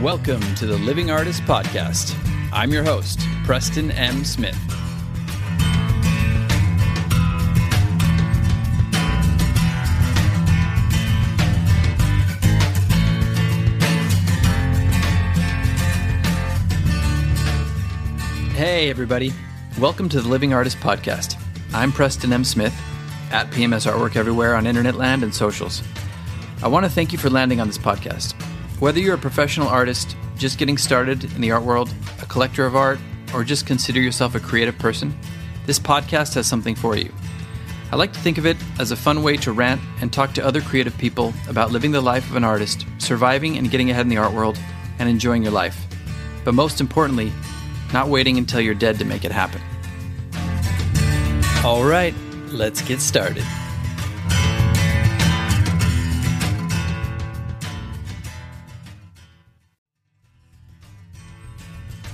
Welcome to the Living Artist Podcast. I'm your host, Preston M. Smith. Hey, everybody. Welcome to the Living Artist Podcast. I'm Preston M. Smith, at PMS Artwork everywhere on internet land and socials. I want to thank you for landing on this podcast. Whether you're a professional artist, just getting started in the art world, a collector of art, or just consider yourself a creative person, this podcast has something for you. I like to think of it as a fun way to rant and talk to other creative people about living the life of an artist, surviving and getting ahead in the art world, and enjoying your life. But most importantly, not waiting until you're dead to make it happen. All right, let's get started.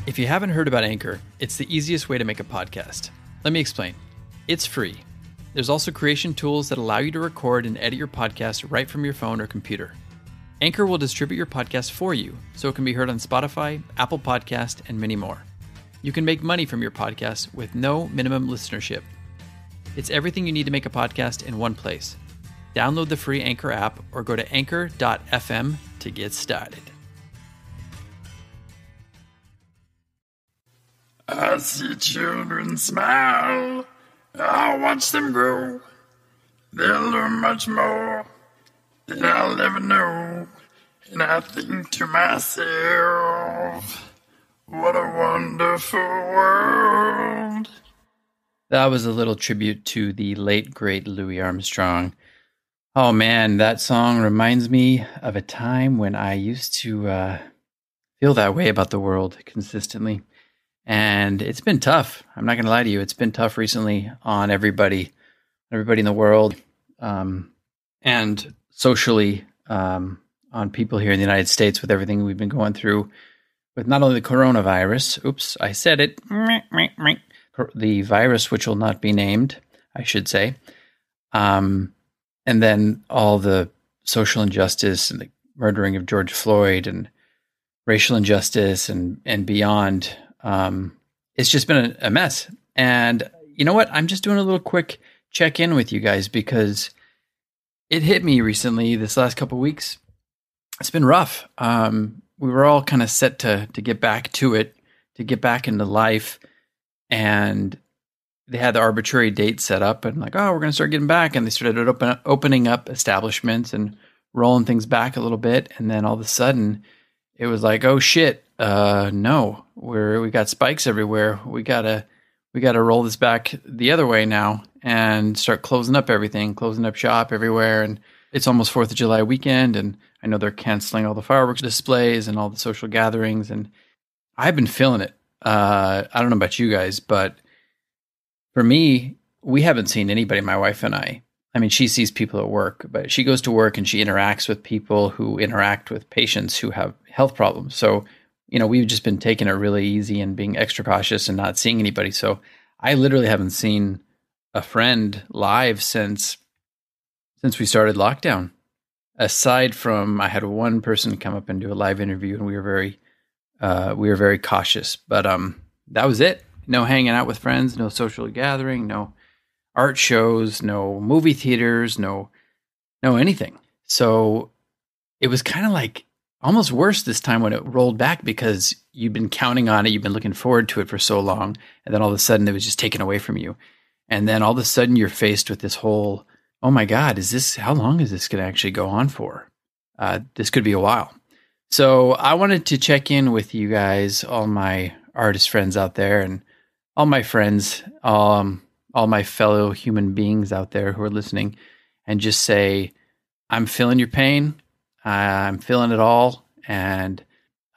If you haven't heard about Anchor, it's the easiest way to make a podcast. Let me explain. It's free. There's also creation tools that allow you to record and edit your podcast right from your phone or computer. Anchor will distribute your podcast for you, so it can be heard on Spotify, Apple Podcast, and many more. You can make money from your podcast with no minimum listenership. It's everything you need to make a podcast in one place. Download the free Anchor app or go to anchor.fm to get started. I see children smile, I watch them grow. They'll learn much more than I'll ever know. And I think to myself, what a wonderful world. That was a little tribute to the late, great Louis Armstrong. Oh man, that song reminds me of a time when I used to feel that way about the world consistently. And it's been tough. I'm not going to lie to you. It's been tough recently on everybody in the world, and socially, on people here in the United States with everything we've been going through with not only the coronavirus. Oops, I said it. The virus, which will not be named, I should say. And then all the social injustice and the murdering of George Floyd and racial injustice and beyond. It's just been a mess. And you know what? I'm just doing a little quick check-in with you guys because it hit me recently this last couple of weeks. It's been rough. We were all kind of set to get back to it, to get back into life. And they had the arbitrary date set up and like, oh, we're going to start getting back. And they started opening up establishments and rolling things back a little bit. And then all of a sudden it was like, oh shit. No, we got spikes everywhere. We gotta roll this back the other way now and start closing up everything, closing up shop everywhere. And it's almost 4th of July weekend. And I know they're canceling all the fireworks displays and all the social gatherings. And I've been feeling it. I don't know about you guys, but for me, we haven't seen anybody, my wife and I mean, she sees people at work, but she goes to work and she interacts with people who interact with patients who have health problems. So, you know, we've just been taking it really easy and being extra cautious and not seeing anybody. So I literally haven't seen a friend live since we started lockdown. Aside from, I had one person come up and do a live interview, and we were very cautious. But that was it. No hanging out with friends, no social gathering, no art shows, no movie theaters, no anything. So it was kind of like almost worse this time when it rolled back because you've been counting on it, you've been looking forward to it for so long, and then all of a sudden it was just taken away from you. And then all of a sudden you're faced with this whole, oh my God, how long is this going to actually go on for? This could be a while. So I wanted to check in with you guys, all my artist friends out there and all my friends, all my fellow human beings out there who are listening, and just say, I'm feeling your pain. I'm feeling it all. And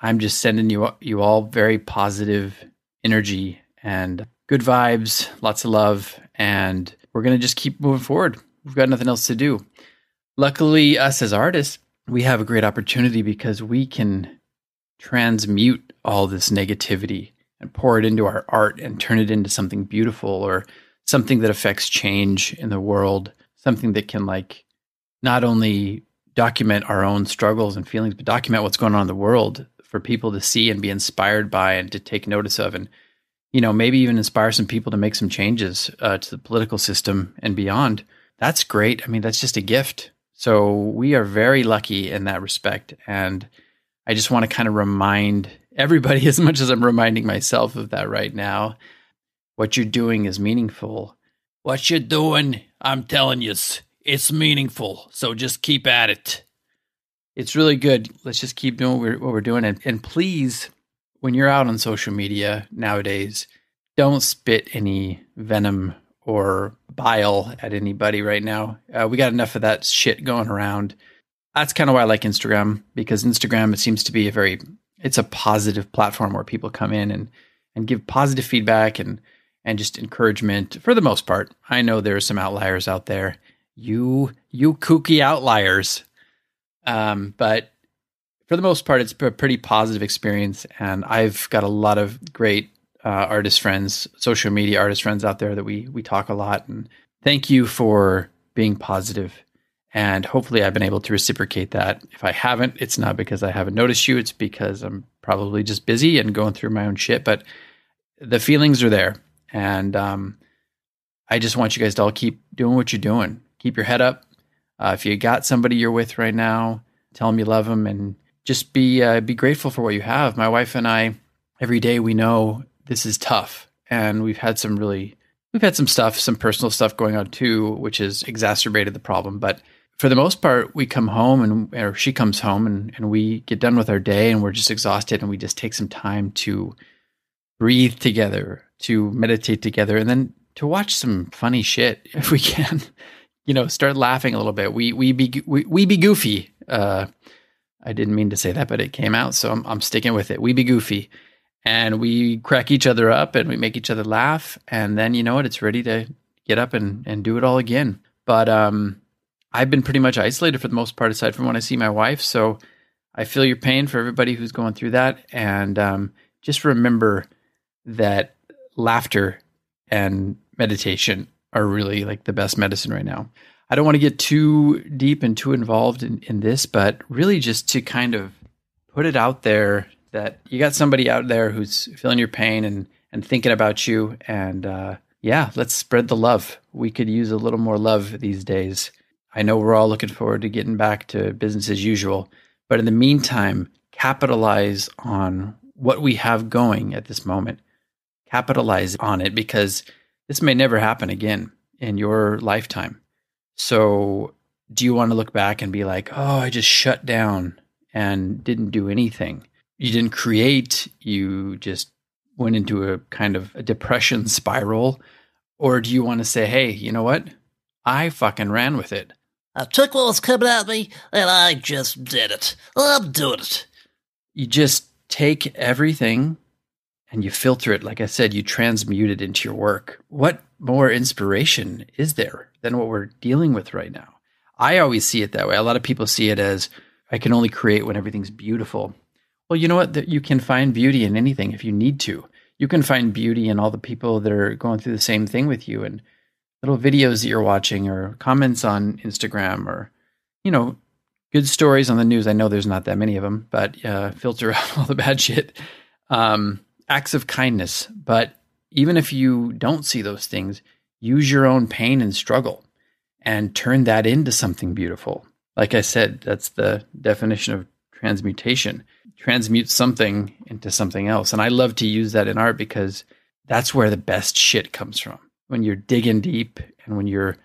I'm just sending you all very positive energy and good vibes, lots of love. And we're going to just keep moving forward. We've got nothing else to do. Luckily, us as artists, we have a great opportunity because we can transmute all this negativity and pour it into our art and turn it into something beautiful or something that affects change in the world, something that can not only document our own struggles and feelings, but document what's going on in the world for people to see and be inspired by and to take notice of, and maybe even inspire some people to make some changes to the political system and beyond. That's great. I mean, that's just a gift. So we are very lucky in that respect. And I just want to kind of remind everybody, as much as I'm reminding myself of that right now, what you're doing is meaningful. What you're doing, I'm telling you, it's meaningful. So just keep at it. It's really good. Let's just keep doing what we're doing. And please, when you're out on social media nowadays, don't spit any venom or bile at anybody right now. We got enough of that shit going around. That's kind of why I like Instagram, because Instagram, it seems to be it's a positive platform where people come in and give positive feedback and just encouragement for the most part. I know there are some outliers out there. You kooky outliers. But for the most part, it's a pretty positive experience. And I've got a lot of great artist friends, social media artist friends out there that we talk a lot. And thank you for being positive. And hopefully I've been able to reciprocate that. If I haven't, it's not because I haven't noticed you. It's because I'm probably just busy and going through my own shit. But the feelings are there. And I just want you guys to all keep doing what you're doing. Keep your head up. If you got somebody you're with right now, tell them you love them and just be grateful for what you have. My wife and I, every day we know this is tough. And we've had some stuff, some personal stuff going on too, which has exacerbated the problem. But for the most part, we come home or she comes home and we get done with our day and we're just exhausted and we just take some time to breathe together, to meditate together, and then to watch some funny shit if we can. Start laughing a little bit. We be goofy. I didn't mean to say that, but it came out, so I'm sticking with it. We be goofy, and we crack each other up, and we make each other laugh, and then you know what? It's ready to get up and do it all again. But I've been pretty much isolated for the most part, aside from when I see my wife. So I feel your pain for everybody who's going through that, and just remember that laughter and meditation are really like the best medicine right now. I don't want to get too deep and too involved in this, but really just to kind of put it out there that you got somebody out there who's feeling your pain and thinking about you. And let's spread the love. We could use a little more love these days. I know we're all looking forward to getting back to business as usual, but in the meantime, capitalize on what we have going at this moment. Capitalize on it, because this may never happen again in your lifetime. So do you want to look back and be like, oh, I just shut down and didn't do anything? You didn't create, you just went into a kind of a depression spiral? Or do you want to say, hey, you know what? I fucking ran with it. I took what was coming at me and I just did it. I'm doing it. You just take everything and you filter it. Like I said, you transmute it into your work. What more inspiration is there than what we're dealing with right now? I always see it that way. A lot of people see it as, I can only create when everything's beautiful. Well, you know what? You can find beauty in anything if you need to. You can find beauty in all the people that are going through the same thing with you, and little videos that you're watching, or comments on Instagram, or, good stories on the news. I know there's not that many of them, but filter out all the bad shit. Acts of kindness. But even if you don't see those things, use your own pain and struggle and turn that into something beautiful. Like I said, that's the definition of transmutation. Transmute something into something else. And I love to use that in art because that's where the best shit comes from. When you're digging deep and when you're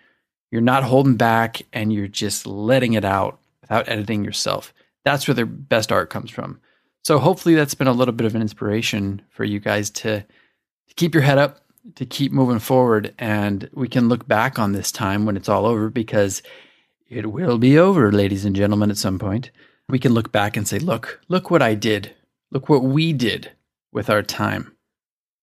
not holding back and you're just letting it out without editing yourself. That's where the best art comes from. So hopefully that's been a little bit of an inspiration for you guys to keep your head up, to keep moving forward. And we can look back on this time when it's all over, because it will be over, ladies and gentlemen, at some point. We can look back and say, look what I did. Look what we did with our time.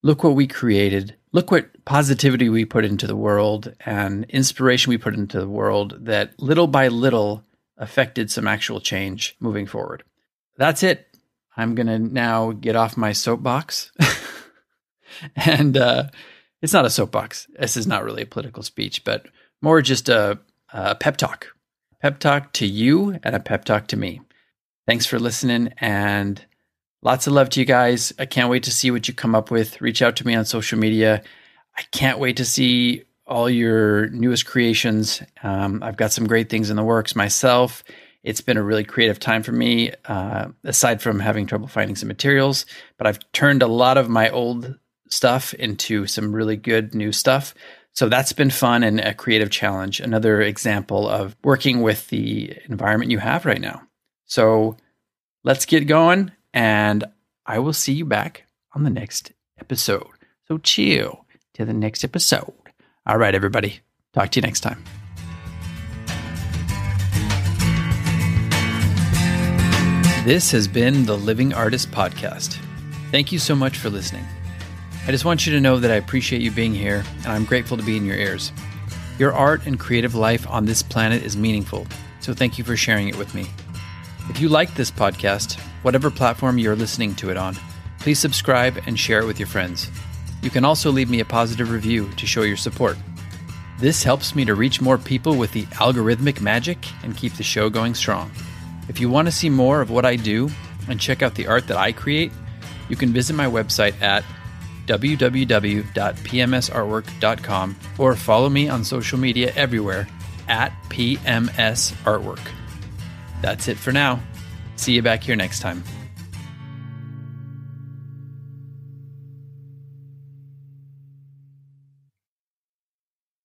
Look what we created. Look what positivity we put into the world and inspiration we put into the world that little by little affected some actual change moving forward. That's it. I'm going to now get off my soapbox. And it's not a soapbox. This is not really a political speech, but more just a pep talk. Pep talk to you and a pep talk to me. Thanks for listening, and Lots of love to you guys. I can't wait to see what you come up with. Reach out to me on social media. I can't wait to see all your newest creations. I've got some great things in the works myself. It's been a really creative time for me, aside from having trouble finding some materials. But I've turned a lot of my old stuff into some really good new stuff. So that's been fun and a creative challenge. Another example of working with the environment you have right now. So let's get going, and I will see you back on the next episode. So chill till the next episode. All right, everybody. Talk to you next time. This has been the Living Artist Podcast. Thank you so much for listening. I just want you to know that I appreciate you being here, and I'm grateful to be in your ears. Your art and creative life on this planet is meaningful, so thank you for sharing it with me. If you like this podcast, whatever platform you're listening to it on, please subscribe and share it with your friends. You can also leave me a positive review to show your support. This helps me to reach more people with the algorithmic magic and keep the show going strong. If you want to see more of what I do and check out the art that I create, you can visit my website at www.pmsartwork.com or follow me on social media everywhere at PMS Artwork. That's it for now. See you back here next time.